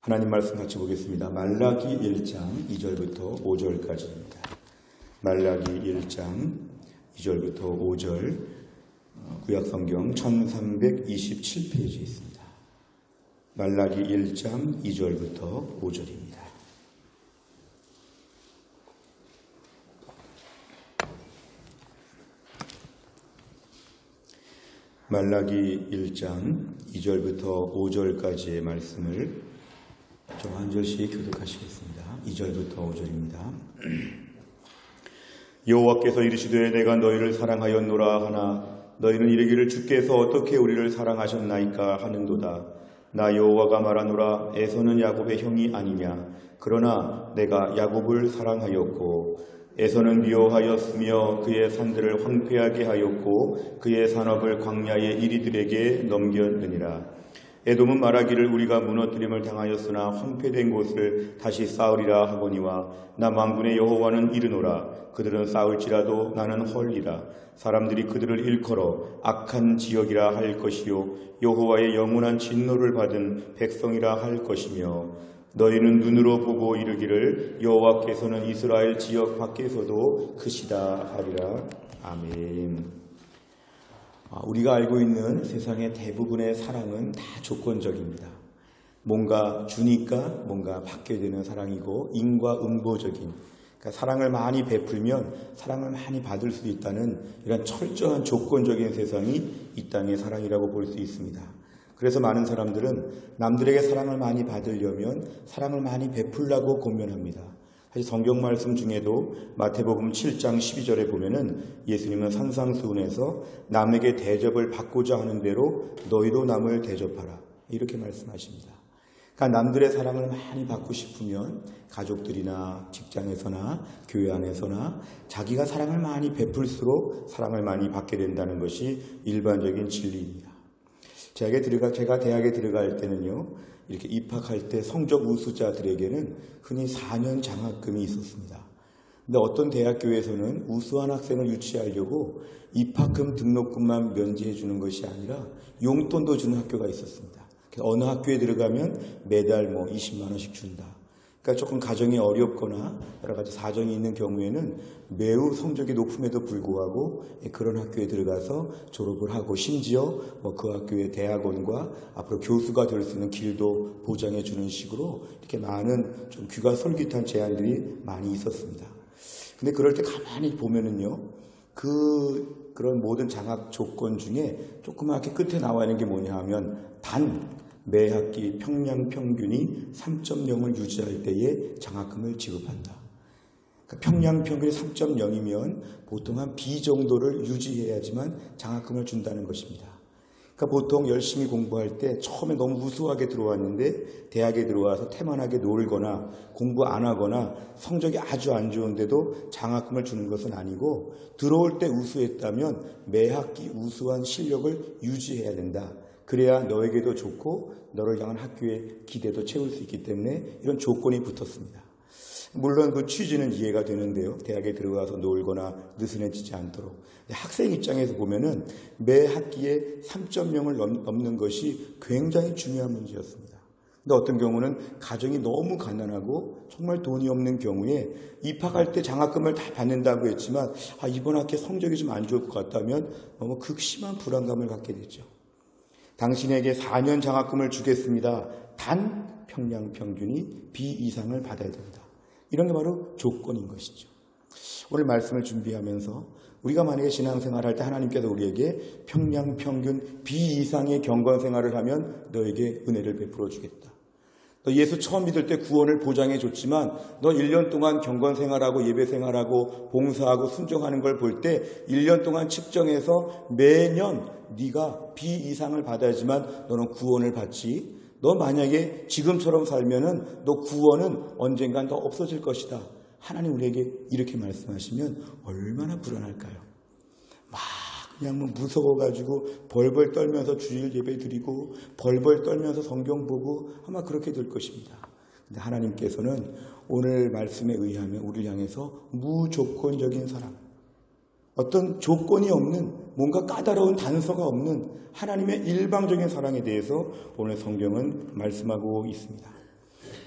하나님 말씀 같이 보겠습니다. 말라기 1장 2절부터 5절까지입니다. 말라기 1장 2절부터 5절 구약성경 1327페이지에 있습니다. 말라기 1장 2절부터 5절입니다. 말라기 1장 2절부터 5절까지의 말씀을 좀 한 절씩 교독하시겠습니다. 2절부터 5절입니다. 여호와께서 이르시되 내가 너희를 사랑하였노라 하나 너희는 이르기를 주께서 어떻게 우리를 사랑하셨나이까 하는도다. 나 여호와가 말하노라 에서는 야곱의 형이 아니냐. 그러나 내가 야곱을 사랑하였고 에서는 미워하였으며 그의 산들을 황폐하게 하였고 그의 산업을 광야의 이리들에게 넘겼느니라. 에돔은 말하기를 우리가 무너뜨림을 당하였으나 황폐된 곳을 다시 쌓으리라 하거니와 나 만군의 여호와는 이르노라. 그들은 쌓을지라도 나는 헐리라. 사람들이 그들을 일컬어 악한 지역이라 할 것이요 여호와의 영원한 진노를 받은 백성이라 할 것이며 너희는 눈으로 보고 이르기를 여호와께서는 이스라엘 지역 밖에서도 크시다 하리라. 아멘. 우리가 알고 있는 세상의 대부분의 사랑은 다 조건적입니다. 뭔가 주니까 뭔가 받게 되는 사랑이고 인과응보적인, 그러니까 사랑을 많이 베풀면 사랑을 많이 받을 수 있다는 이런 철저한 조건적인 세상이 이 땅의 사랑이라고 볼 수 있습니다. 그래서 많은 사람들은 남들에게 사랑을 많이 받으려면 사랑을 많이 베풀라고 권면합니다. 사실 성경 말씀 중에도 마태복음 7장 12절에 보면은 예수님은 산상수훈에서 남에게 대접을 받고자 하는 대로 너희도 남을 대접하라 이렇게 말씀하십니다. 그러니까 남들의 사랑을 많이 받고 싶으면 가족들이나 직장에서나 교회 안에서나 자기가 사랑을 많이 베풀수록 사랑을 많이 받게 된다는 것이 일반적인 진리입니다. 제가 대학에 들어갈 때는요, 이렇게 입학할 때 성적 우수자들에게는 흔히 4년 장학금이 있었습니다. 근데 어떤 대학교에서는 우수한 학생을 유치하려고 입학금 등록금만 면제해 주는 것이 아니라 용돈도 주는 학교가 있었습니다. 어느 학교에 들어가면 매달 20만 원씩 준다. 그러니까 조금 가정이 어렵거나 여러 가지 사정이 있는 경우에는 매우 성적이 높음에도 불구하고 그런 학교에 들어가서 졸업을 하고 심지어 그 학교의 대학원과 앞으로 교수가 될 수 있는 길도 보장해 주는 식으로 이렇게 많은 좀 귀가 솔깃한 제안들이 많이 있었습니다. 근데 그럴 때 가만히 보면은요, 그런 모든 장학 조건 중에 조그맣게 끝에 나와 있는 게 뭐냐 하면 매 학기 평양 평균이 3.0을 유지할 때에 장학금을 지급한다. 그러니까 평양 평균이 3.0이면 보통 한 B 정도를 유지해야지만 장학금을 준다는 것입니다. 그러니까 보통 열심히 공부할 때 처음에 너무 우수하게 들어왔는데 대학에 들어와서 태만하게 놀거나 공부 안 하거나 성적이 아주 안 좋은데도 장학금을 주는 것은 아니고 들어올 때 우수했다면 매 학기 우수한 실력을 유지해야 된다. 그래야 너에게도 좋고 너를 향한 학교의 기대도 채울 수 있기 때문에 이런 조건이 붙었습니다. 물론 그 취지는 이해가 되는데요. 대학에 들어가서 놀거나 느슨해지지 않도록. 학생 입장에서 보면은 매 학기에 3.0을 넘는 것이 굉장히 중요한 문제였습니다. 근데 어떤 경우는 가정이 너무 가난하고 정말 돈이 없는 경우에 입학할 때 장학금을 다 받는다고 했지만 이번 학기 성적이 좀 안 좋을 것 같다면 너무 극심한 불안감을 갖게 되죠. 당신에게 4년 장학금을 주겠습니다. 단 평양 평균이 B 이상을 받아야 된다. 이런 게 바로 조건인 것이죠. 오늘 말씀을 준비하면서 우리가 만약에 신앙생활을 할 때 하나님께서 우리에게 평양 평균 B 이상의 경건생활을 하면 너에게 은혜를 베풀어 주겠다. 너 예수 처음 믿을 때 구원을 보장해 줬지만 너 1년 동안 경건생활하고 예배생활하고 봉사하고 순종하는 걸 볼 때 1년 동안 측정해서 매년 네가 B 이상을 받아야지만 너는 구원을 받지. 너 만약에 지금처럼 살면은 너 구원은 언젠간 더 없어질 것이다. 하나님 우리에게 이렇게 말씀하시면 얼마나 불안할까요? 그냥 무서워가지고 벌벌 떨면서 주일 예배 드리고 벌벌 떨면서 성경 보고 아마 그렇게 될 것입니다. 근데 하나님께서는 오늘 말씀에 의하면 우리를 향해서 무조건적인 사랑, 어떤 조건이 없는 뭔가 까다로운 단서가 없는 하나님의 일방적인 사랑에 대해서 오늘 성경은 말씀하고 있습니다.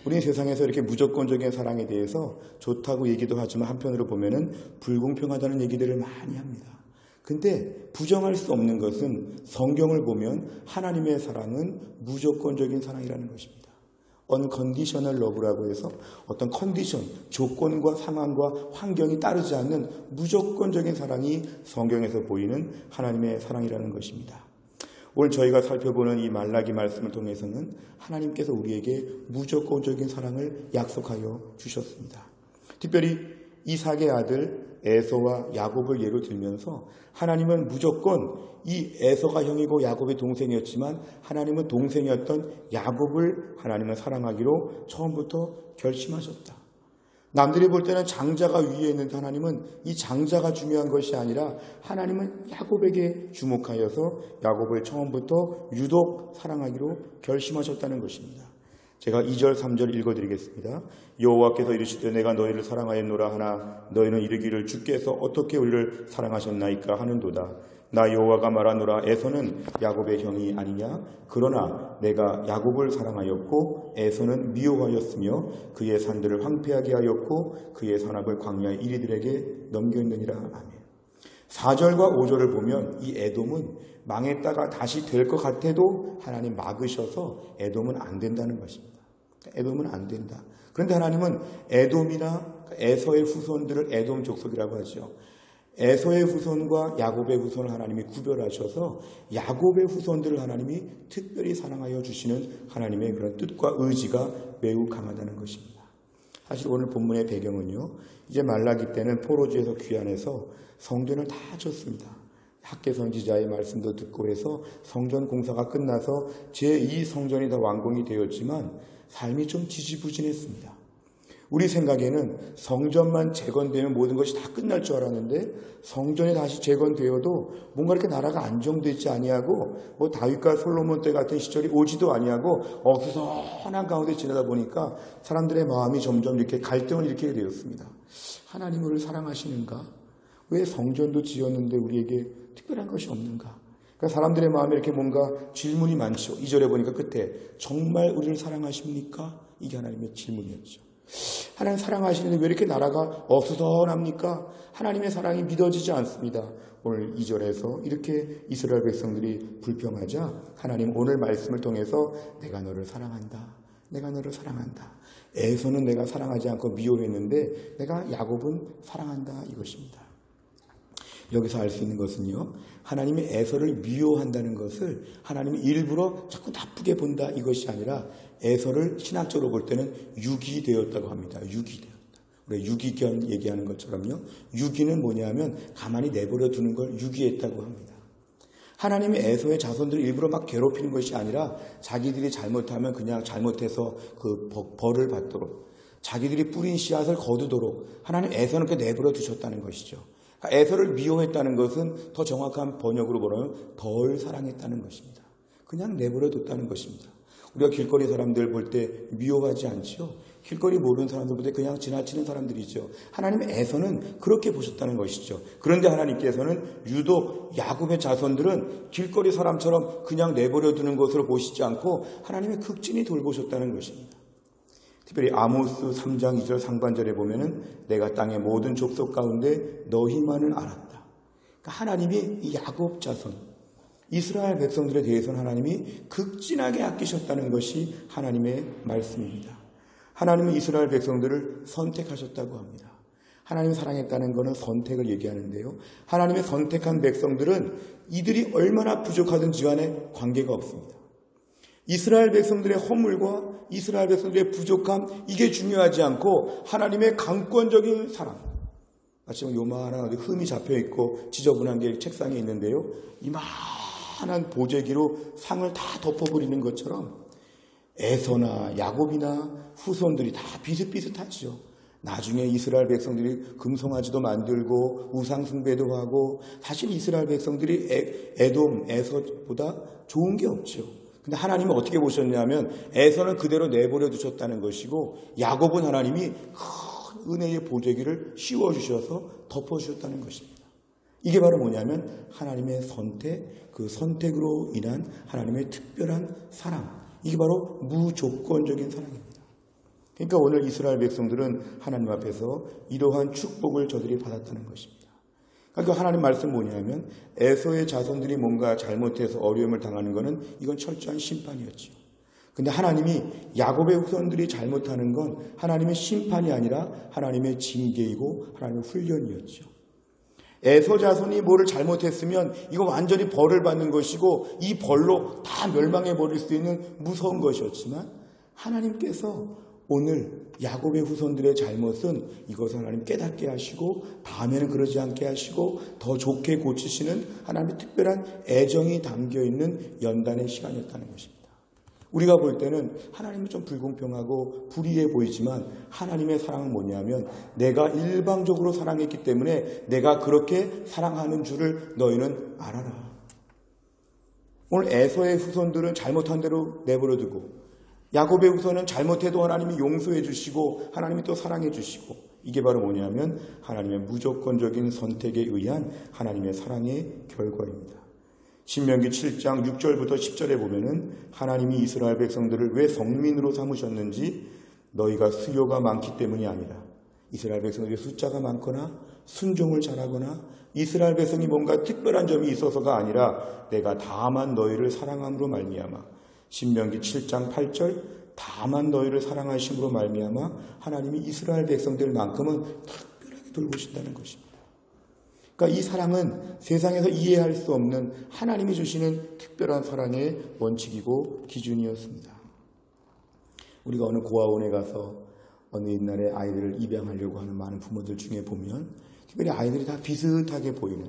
우리는 세상에서 이렇게 무조건적인 사랑에 대해서 좋다고 얘기도 하지만 한편으로 보면은 불공평하다는 얘기들을 많이 합니다. 근데 부정할 수 없는 것은 성경을 보면 하나님의 사랑은 무조건적인 사랑이라는 것입니다. unconditional love라고 해서 어떤 컨디션, 조건과 상황과 환경이 따르지 않는 무조건적인 사랑이 성경에서 보이는 하나님의 사랑이라는 것입니다. 오늘 저희가 살펴보는 이 말라기 말씀을 통해서는 하나님께서 우리에게 무조건적인 사랑을 약속하여 주셨습니다. 특별히 이삭의 아들 에서와 야곱을 예로 들면서 하나님은 무조건 이 에서가 형이고 야곱의 동생이었지만 하나님은 동생이었던 야곱을 하나님은 사랑하기로 처음부터 결심하셨다. 남들이 볼 때는 장자가 위에 있는데 하나님은 이 장자가 중요한 것이 아니라 하나님은 야곱에게 주목하여서 야곱을 처음부터 유독 사랑하기로 결심하셨다는 것입니다. 제가 2절 3절 읽어드리겠습니다. 여호와께서 이르시되 내가 너희를 사랑하였노라 하나 너희는 이르기를 주께서 어떻게 우리를 사랑하셨나이까 하는도다. 나 여호와가 말하노라 에서는 야곱의 형이 아니냐. 그러나 내가 야곱을 사랑하였고 에서는 미워하였으며 그의 산들을 황폐하게 하였고 그의 산악을 광야의 이리들에게 넘겼느니라. 아멘. 4절과 5절을 보면 이 에돔은 망했다가 다시 될 것 같아도 하나님 막으셔서 에돔은 안 된다는 것입니다. 에돔은 안 된다. 그런데 하나님은 에돔이나 에서의 후손들을 에돔 족속이라고 하죠. 에서의 후손과 야곱의 후손을 하나님이 구별하셔서 야곱의 후손들을 하나님이 특별히 사랑하여 주시는 하나님의 그런 뜻과 의지가 매우 강하다는 것입니다. 사실 오늘 본문의 배경은요, 이제 말라기 때는 포로지에서 귀환해서 성전을 다 졌습니다. 학계 선지자의 말씀도 듣고 해서 성전 공사가 끝나서 제2성전이 다 완공이 되었지만 삶이 좀 지지부진했습니다. 우리 생각에는 성전만 재건되면 모든 것이 다 끝날 줄 알았는데 성전이 다시 재건되어도 뭔가 이렇게 나라가 안정되지 아니하고 뭐 다윗과 솔로몬 때 같은 시절이 오지도 아니하고 어수선한 가운데 지내다 보니까 사람들의 마음이 점점 이렇게 갈등을 일으키게 되었습니다. 하나님 우리를 사랑하시는가? 왜 성전도 지었는데 우리에게 특별한 것이 없는가? 그러니까 사람들의 마음에 이렇게 뭔가 질문이 많죠. 2절에 보니까 끝에 정말 우리를 사랑하십니까? 이게 하나님의 질문이었죠. 하나님 사랑하시는데 왜 이렇게 나라가 어수선합니까? 하나님의 사랑이 믿어지지 않습니다. 오늘 2절에서 이렇게 이스라엘 백성들이 불평하자 하나님 오늘 말씀을 통해서 내가 너를 사랑한다. 내가 너를 사랑한다. 에서는 내가 사랑하지 않고 미워했는데 내가 야곱은 사랑한다 이것입니다. 여기서 알 수 있는 것은요, 하나님이 에서를 미워한다는 것을 하나님이 일부러 자꾸 나쁘게 본다 이것이 아니라 에서를 신학적으로 볼 때는 유기되었다고 합니다. 유기되었다. 우리 유기견 얘기하는 것처럼요, 유기는 뭐냐면 가만히 내버려 두는 걸 유기했다고 합니다. 하나님이 에서의 자손들을 일부러 막 괴롭히는 것이 아니라 자기들이 잘못하면 그냥 잘못해서 그 벌을 받도록, 자기들이 뿌린 씨앗을 거두도록 하나님 에서는 그렇게 내버려 두셨다는 것이죠. 에서를 미워했다는 것은 더 정확한 번역으로 보면 덜 사랑했다는 것입니다. 그냥 내버려 뒀다는 것입니다. 우리가 길거리 사람들 볼 때 미워하지 않지요. 길거리 모르는 사람들 볼 때 그냥 지나치는 사람들이죠. 하나님의 에서는 그렇게 보셨다는 것이죠. 그런데 하나님께서는 유독 야곱의 자손들은 길거리 사람처럼 그냥 내버려 두는 것으로 보시지 않고 하나님의 극진히 돌보셨다는 것입니다. 특별히 아모스 3장 2절 상반절에 보면은 내가 땅의 모든 족속 가운데 너희만을 알았다. 그러니까 하나님이 이 야곱 자손, 이스라엘 백성들에 대해서는 하나님이 극진하게 아끼셨다는 것이 하나님의 말씀입니다. 하나님은 이스라엘 백성들을 선택하셨다고 합니다. 하나님을 사랑했다는 것은 선택을 얘기하는데요. 하나님의 선택한 백성들은 이들이 얼마나 부족하든지 간에 관계가 없습니다. 이스라엘 백성들의 허물과 이스라엘 백성들의 부족함, 이게 중요하지 않고 하나님의 강권적인 사랑. 마치 요만한 흠이 잡혀있고 지저분한 게 책상에 있는데요, 이만한 보재기로 상을 다 덮어버리는 것처럼 에서나 야곱이나 후손들이 다 비슷비슷하죠. 나중에 이스라엘 백성들이 금송아지도 만들고 우상숭배도 하고, 사실 이스라엘 백성들이 에돔, 에서보다 좋은 게 없죠. 근데 하나님은 어떻게 보셨냐면 에서는 그대로 내버려 두셨다는 것이고 야곱은 하나님이 큰 은혜의 보재기를 씌워주셔서 덮어주셨다는 것입니다. 이게 바로 뭐냐면 하나님의 선택, 그 선택으로 인한 하나님의 특별한 사랑, 이게 바로 무조건적인 사랑입니다. 그러니까 오늘 이스라엘 백성들은 하나님 앞에서 이러한 축복을 저들이 받았다는 것입니다. 그러니까 하나님 말씀 뭐냐면 에서의 자손들이 뭔가 잘못해서 어려움을 당하는 것은 이건 철저한 심판이었죠. 근데 하나님이 야곱의 후손들이 잘못하는 건 하나님의 심판이 아니라 하나님의 징계이고 하나님의 훈련이었죠. 에서 자손이 뭐를 잘못했으면 이거 완전히 벌을 받는 것이고 이 벌로 다 멸망해 버릴 수 있는 무서운 것이었지만 하나님께서 오늘 야곱의 후손들의 잘못은 이것을 하나님 깨닫게 하시고 다음에는 그러지 않게 하시고 더 좋게 고치시는 하나님의 특별한 애정이 담겨있는 연단의 시간이었다는 것입니다. 우리가 볼 때는 하나님은 좀 불공평하고 불의해 보이지만 하나님의 사랑은 뭐냐면 내가 일방적으로 사랑했기 때문에 내가 그렇게 사랑하는 줄을 너희는 알아라. 오늘 에서의 후손들은 잘못한 대로 내버려두고 야곱의 후손은 잘못해도 하나님이 용서해 주시고 하나님이 또 사랑해 주시고 이게 바로 뭐냐면 하나님의 무조건적인 선택에 의한 하나님의 사랑의 결과입니다. 신명기 7장 6절부터 10절에 보면은 하나님이 이스라엘 백성들을 왜 성민으로 삼으셨는지 너희가 수요가 많기 때문이 아니라 이스라엘 백성들이 숫자가 많거나 순종을 잘하거나 이스라엘 백성이 뭔가 특별한 점이 있어서가 아니라 내가 다만 너희를 사랑함으로 말미암아 신명기 7장 8절 다만 너희를 사랑하심으로 말미암아 하나님이 이스라엘 백성들만큼은 특별하게 돌보신다는 것입니다. 그러니까 이 사랑은 세상에서 이해할 수 없는 하나님이 주시는 특별한 사랑의 원칙이고 기준이었습니다. 우리가 어느 고아원에 가서 어느 옛날에 아이들을 입양하려고 하는 많은 부모들 중에 보면 특별히 아이들이 다 비슷하게 보이는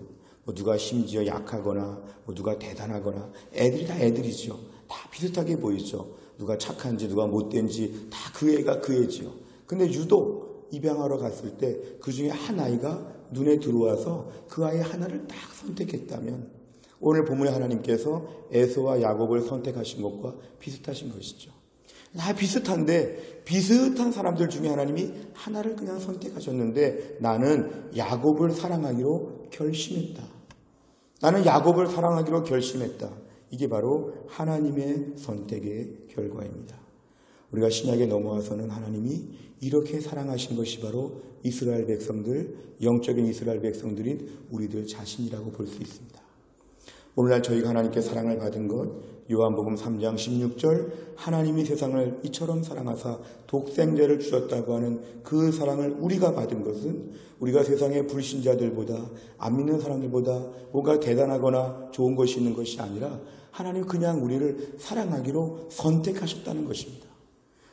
누가 심지어 약하거나 누가 대단하거나 애들이 다 애들이죠. 다 비슷하게 보이죠. 누가 착한지 누가 못된지 다 그 애가 그 애지요. 근데 유독 입양하러 갔을 때 그 중에 한 아이가 눈에 들어와서 그 아이 하나를 딱 선택했다면 오늘 본문의 하나님께서 에서와 야곱을 선택하신 것과 비슷하신 것이죠. 다 비슷한데 비슷한 사람들 중에 하나님이 하나를 그냥 선택하셨는데 나는 야곱을 사랑하기로 결심했다. 나는 야곱을 사랑하기로 결심했다. 이게 바로 하나님의 선택의 결과입니다. 우리가 신약에 넘어와서는 하나님이 이렇게 사랑하신 것이 바로 이스라엘 백성들, 영적인 이스라엘 백성들인 우리들 자신이라고 볼 수 있습니다. 오늘날 저희가 하나님께 사랑을 받은 것, 요한복음 3장 16절 하나님이 세상을 이처럼 사랑하사 독생자를 주셨다고 하는 그 사랑을 우리가 받은 것은 우리가 세상의 불신자들보다 안 믿는 사람들보다 뭔가 대단하거나 좋은 것이 있는 것이 아니라 하나님 그냥 우리를 사랑하기로 선택하셨다는 것입니다.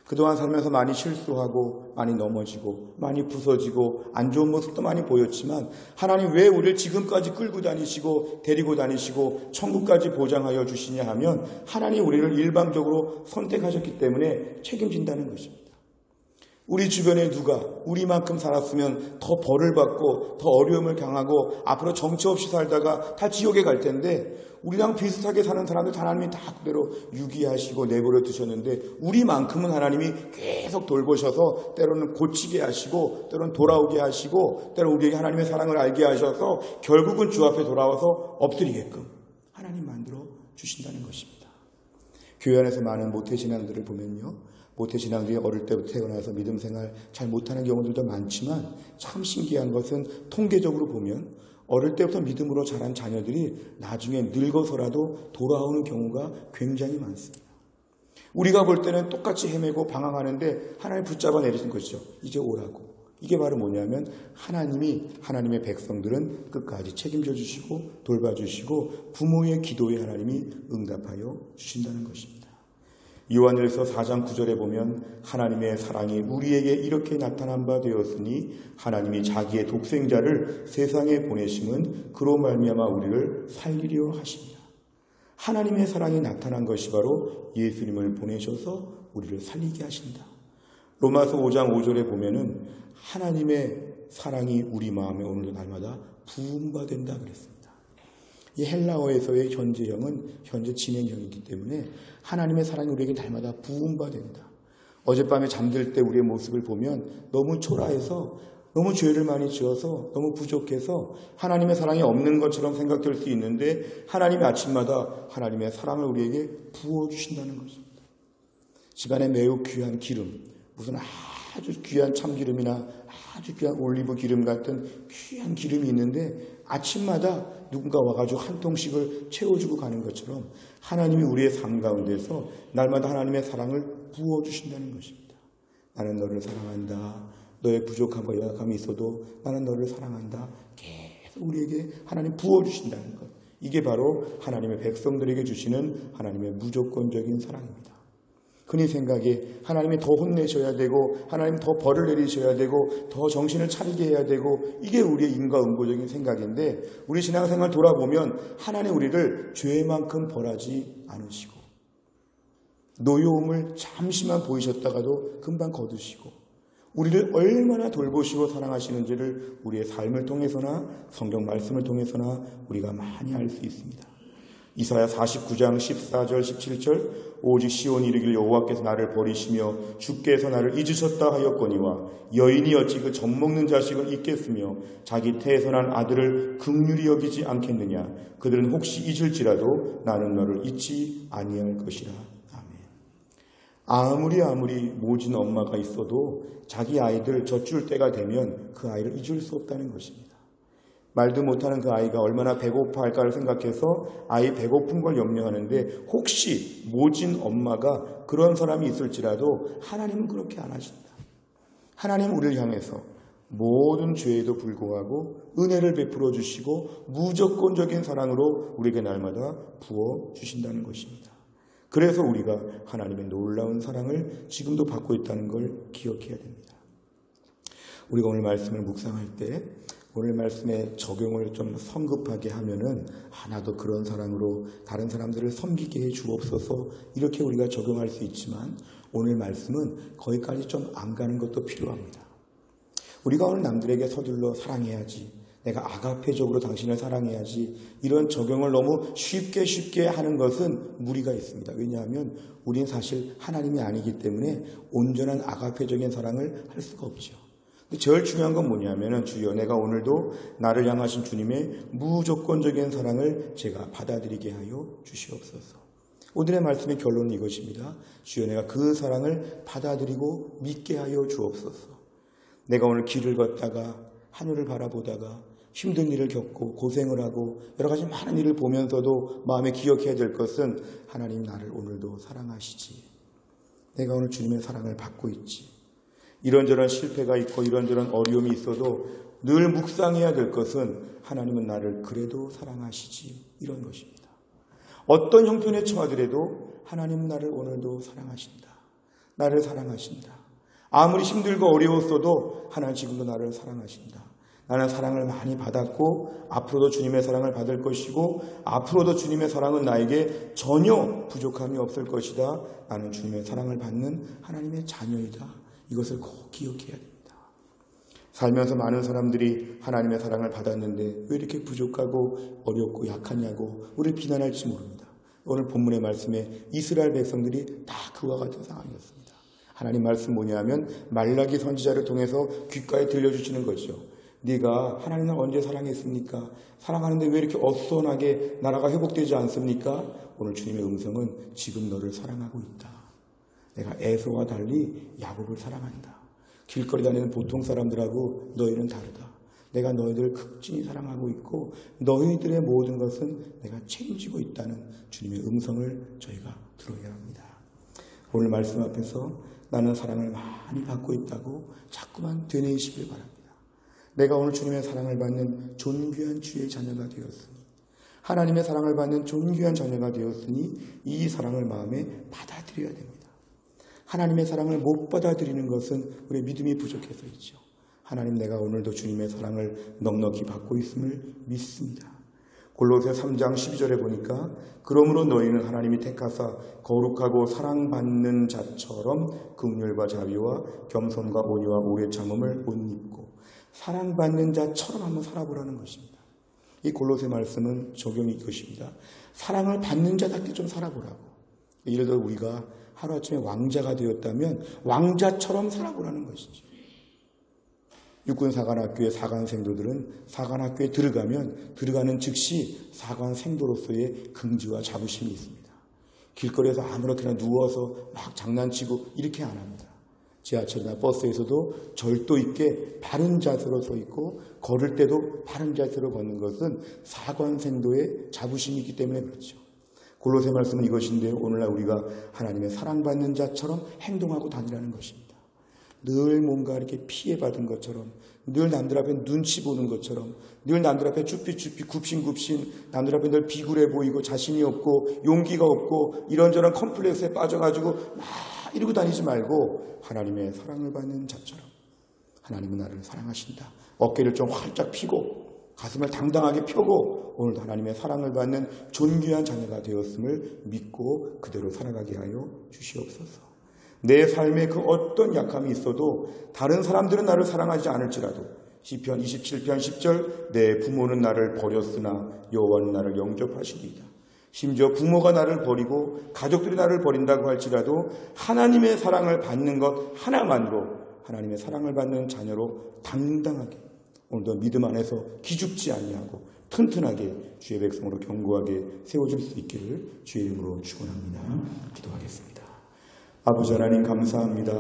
그동안 살면서 많이 실수하고 많이 넘어지고 많이 부서지고 안 좋은 모습도 많이 보였지만 하나님 왜 우리를 지금까지 끌고 다니시고 데리고 다니시고 천국까지 보장하여 주시냐 하면 하나님 우리를 일방적으로 선택하셨기 때문에 책임진다는 것입니다. 우리 주변에 누가 우리만큼 살았으면 더 벌을 받고 더 어려움을 당하고 앞으로 정처 없이 살다가 다 지옥에 갈 텐데 우리랑 비슷하게 사는 사람들 하나님이 다 그대로 유기하시고 내버려 두셨는데 우리만큼은 하나님이 계속 돌보셔서 때로는 고치게 하시고 때로는 돌아오게 하시고 때로는 우리에게 하나님의 사랑을 알게 하셔서 결국은 주 앞에 돌아와서 엎드리게끔 하나님 만들어 주신다는 것입니다. 교회 안에서 많은 모태신앙들을 보면요. 모태신앙들이 어릴 때부터 태어나서 믿음 생활 잘 못하는 경우들도 많지만 참 신기한 것은 통계적으로 보면 어릴 때부터 믿음으로 자란 자녀들이 나중에 늙어서라도 돌아오는 경우가 굉장히 많습니다. 우리가 볼 때는 똑같이 헤매고 방황하는데 하나님 붙잡아 내리신 것이죠. 이제 오라고. 이게 바로 뭐냐면 하나님의 백성들은 끝까지 책임져 주시고 돌봐주시고 부모의 기도에 하나님이 응답하여 주신다는 것입니다. 요한일서 4장 9절에 보면 하나님의 사랑이 우리에게 이렇게 나타난 바 되었으니 하나님이 자기의 독생자를 세상에 보내심은 그로 말미암아 우리를 살리려 하십니다. 하나님의 사랑이 나타난 것이 바로 예수님을 보내셔서 우리를 살리게 하신다. 로마서 5장 5절에 보면은 하나님의 사랑이 우리 마음에 오늘도 날마다 부음바 된다 그랬습니다. 이 헬라어에서의 현재형은 현재 진행형이기 때문에 하나님의 사랑이 우리에게 날마다 부음바 된다. 어젯밤에 잠들 때 우리의 모습을 보면 너무 초라해서 너무 죄를 많이 지어서 너무 부족해서 하나님의 사랑이 없는 것처럼 생각될 수 있는데 하나님의 아침마다 하나님의 사랑을 우리에게 부어주신다는 것입니다. 집안에 매우 귀한 기름, 무슨 아주 귀한 참기름이나 아주 귀한 올리브 기름 같은 귀한 기름이 있는데 아침마다 누군가 와가지고 한 통씩을 채워주고 가는 것처럼 하나님이 우리의 삶 가운데서 날마다 하나님의 사랑을 부어주신다는 것입니다. 나는 너를 사랑한다. 너의 부족함과 연약함이 있어도 나는 너를 사랑한다. 계속 우리에게 하나님 부어주신다는 것. 이게 바로 하나님의 백성들에게 주시는 하나님의 무조건적인 사랑입니다. 흔히 생각에 하나님이 더 혼내셔야 되고 하나님 더 벌을 내리셔야 되고 더 정신을 차리게 해야 되고 이게 우리의 인과응보적인 생각인데 우리 신앙생활 돌아보면 하나님 우리를 죄만큼 벌하지 않으시고 노여움을 잠시만 보이셨다가도 금방 거두시고 우리를 얼마나 돌보시고 사랑하시는지를 우리의 삶을 통해서나 성경 말씀을 통해서나 우리가 많이 알 수 있습니다. 이사야 49장 14절 17절 오직 시온이 이르기를 여호와께서 나를 버리시며 주께서 나를 잊으셨다 하였거니와 여인이 어찌 그 젖먹는 자식을 잊겠으며 자기 태에서 난 아들을 긍휼히 여기지 않겠느냐. 그들은 혹시 잊을지라도 나는 너를 잊지 아니할 것이라. 아무리 모진 엄마가 있어도 자기 아이들 젖줄 때가 되면 그 아이를 잊을 수 없다는 것입니다. 말도 못하는 그 아이가 얼마나 배고파할까를 생각해서 아이 배고픈 걸 염려하는데 혹시 모진 엄마가 그런 사람이 있을지라도 하나님은 그렇게 안 하신다. 하나님은 우리를 향해서 모든 죄에도 불구하고 은혜를 베풀어 주시고 무조건적인 사랑으로 우리에게 날마다 부어 주신다는 것입니다. 그래서 우리가 하나님의 놀라운 사랑을 지금도 받고 있다는 걸 기억해야 됩니다. 우리가 오늘 말씀을 묵상할 때 오늘 말씀의 적용을 좀 성급하게 하면은 하나도 그런 사랑으로 다른 사람들을 섬기게 해 주옵소서 이렇게 우리가 적용할 수 있지만 오늘 말씀은 거기까지 좀 안 가는 것도 필요합니다. 우리가 오늘 남들에게 서둘러 사랑해야지, 내가 아가페적으로 당신을 사랑해야지 이런 적용을 너무 쉽게 하는 것은 무리가 있습니다. 왜냐하면 우리는 사실 하나님이 아니기 때문에 온전한 아가페적인 사랑을 할 수가 없죠. 제일 중요한 건 뭐냐면 주여 내가 오늘도 나를 향하신 주님의 무조건적인 사랑을 제가 받아들이게 하여 주시옵소서. 오늘의 말씀의 결론은 이것입니다. 주여 내가 그 사랑을 받아들이고 믿게 하여 주옵소서. 내가 오늘 길을 걷다가 하늘을 바라보다가 힘든 일을 겪고 고생을 하고 여러 가지 많은 일을 보면서도 마음에 기억해야 될 것은 하나님 나를 오늘도 사랑하시지. 내가 오늘 주님의 사랑을 받고 있지. 이런저런 실패가 있고 이런저런 어려움이 있어도 늘 묵상해야 될 것은 하나님은 나를 그래도 사랑하시지 이런 것입니다. 어떤 형편에 처하더라도 하나님은 나를 오늘도 사랑하신다. 나를 사랑하신다. 아무리 힘들고 어려웠어도 하나님 지금도 나를 사랑하신다. 나는 사랑을 많이 받았고 앞으로도 주님의 사랑을 받을 것이고 앞으로도 주님의 사랑은 나에게 전혀 부족함이 없을 것이다. 나는 주님의 사랑을 받는 하나님의 자녀이다. 이것을 꼭 기억해야 됩니다. 살면서 많은 사람들이 하나님의 사랑을 받았는데 왜 이렇게 부족하고 어렵고 약하냐고 우리를 비난할지 모릅니다. 오늘 본문의 말씀에 이스라엘 백성들이 다 그와 같은 상황이었습니다. 하나님 말씀 뭐냐면 말라기 선지자를 통해서 귓가에 들려주시는 거죠. 네가 하나님을 언제 사랑했습니까? 사랑하는데 왜 이렇게 어수선하게 나라가 회복되지 않습니까? 오늘 주님의 음성은 지금 너를 사랑하고 있다. 내가 에서와 달리 야곱을 사랑한다. 길거리 다니는 보통 사람들하고 너희는 다르다. 내가 너희들을 극진히 사랑하고 있고 너희들의 모든 것은 내가 책임지고 있다는 주님의 음성을 저희가 들어야 합니다. 오늘 말씀 앞에서 나는 사랑을 많이 받고 있다고 자꾸만 되뇌이시길 바랍니다. 내가 오늘 주님의 사랑을 받는 존귀한 주의 자녀가 되었으니 하나님의 사랑을 받는 존귀한 자녀가 되었으니 이 사랑을 마음에 받아들여야 됩니다. 하나님의 사랑을 못 받아들이는 것은 우리의 믿음이 부족해서이죠. 하나님 내가 오늘도 주님의 사랑을 넉넉히 받고 있음을 믿습니다. 골로새 3장 12절에 보니까 그러므로 너희는 하나님이 택하사 거룩하고 사랑받는 자처럼 긍휼과 자비와 겸손과 온유와 오래 참음을 옷 입고 사랑받는 자처럼 한번 살아보라는 것입니다. 이 골로새 말씀은 적용이 이것입니다. 사랑을 받는 자답게 좀 살아보라고. 예를 들어 우리가 하루아침에 왕자가 되었다면 왕자처럼 살아보라는 것이죠. 육군사관학교의 사관생도들은 사관학교에 들어가는 즉시 사관생도로서의 긍지와 자부심이 있습니다. 길거리에서 아무렇게나 누워서 막 장난치고 이렇게 안 합니다. 지하철이나 버스에서도 절도 있게 바른 자세로 서 있고 걸을 때도 바른 자세로 걷는 것은 사관생도의 자부심이 있기 때문에 그렇죠. 골로새 말씀은 이것인데요. 오늘날 우리가 하나님의 사랑받는 자처럼 행동하고 다니라는 것입니다. 늘 뭔가 이렇게 피해받은 것처럼, 늘 남들 앞에 눈치 보는 것처럼, 늘 남들 앞에 쭈삐쭈삐 굽신굽신, 남들 앞에 늘 비굴해 보이고 자신이 없고 용기가 없고 이런저런 컴플렉스에 빠져가지고 막 이러고 다니지 말고 하나님의 사랑을 받는 자처럼, 하나님은 나를 사랑하신다. 어깨를 좀 활짝 펴고 가슴을 당당하게 펴고 오늘도 하나님의 사랑을 받는 존귀한 자녀가 되었음을 믿고 그대로 살아가게 하여 주시옵소서. 내 삶에 그 어떤 약함이 있어도 다른 사람들은 나를 사랑하지 않을지라도 시편 27편 10절 내 부모는 나를 버렸으나 여호와는 나를 영접하시리이다. 심지어 부모가 나를 버리고 가족들이 나를 버린다고 할지라도 하나님의 사랑을 받는 것 하나만으로 하나님의 사랑을 받는 자녀로 당당하게 오늘도 믿음 안에서 기죽지 아니하고 튼튼하게 주의 백성으로 견고하게 세워질 수 있기를 주의 이름으로 축원합니다. 기도하겠습니다. 아버지 하나님 감사합니다.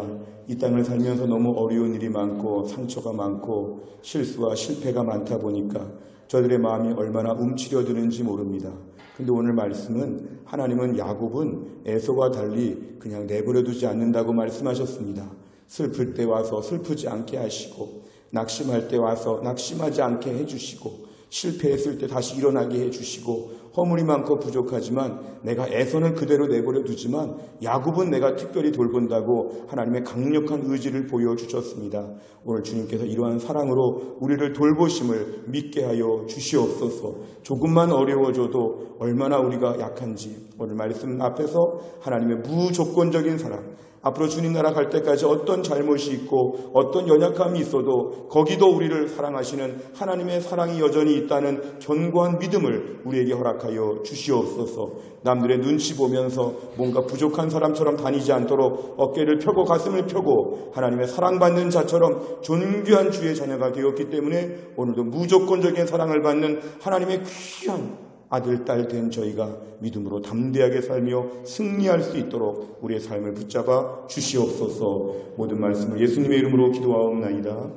이 땅을 살면서 너무 어려운 일이 많고 상처가 많고 실수와 실패가 많다 보니까 저들의 마음이 얼마나 움츠려드는지 모릅니다. 근데 오늘 말씀은 하나님은 야곱은 에서와 달리 그냥 내버려두지 않는다고 말씀하셨습니다. 슬플 때 와서 슬프지 않게 하시고 낙심할 때 와서 낙심하지 않게 해주시고 실패했을 때 다시 일어나게 해주시고 허물이 많고 부족하지만 내가 에서는 그대로 내버려 두지만 야곱은 내가 특별히 돌본다고 하나님의 강력한 의지를 보여주셨습니다. 오늘 주님께서 이러한 사랑으로 우리를 돌보심을 믿게 하여 주시옵소서. 조금만 어려워져도 얼마나 우리가 약한지 오늘 말씀 앞에서 하나님의 무조건적인 사랑, 앞으로 주님 나라 갈 때까지 어떤 잘못이 있고 어떤 연약함이 있어도 거기도 우리를 사랑하시는 하나님의 사랑이 여전히 있다는 견고한 믿음을 우리에게 허락하여 주시옵소서. 남들의 눈치 보면서 뭔가 부족한 사람처럼 다니지 않도록 어깨를 펴고 가슴을 펴고 하나님의 사랑받는 자처럼 존귀한 주의 자녀가 되었기 때문에 오늘도 무조건적인 사랑을 받는 하나님의 귀한 아들, 딸 된 저희가 믿음으로 담대하게 살며 승리할 수 있도록 우리의 삶을 붙잡아 주시옵소서. 모든 말씀을 예수님의 이름으로 기도하옵나이다.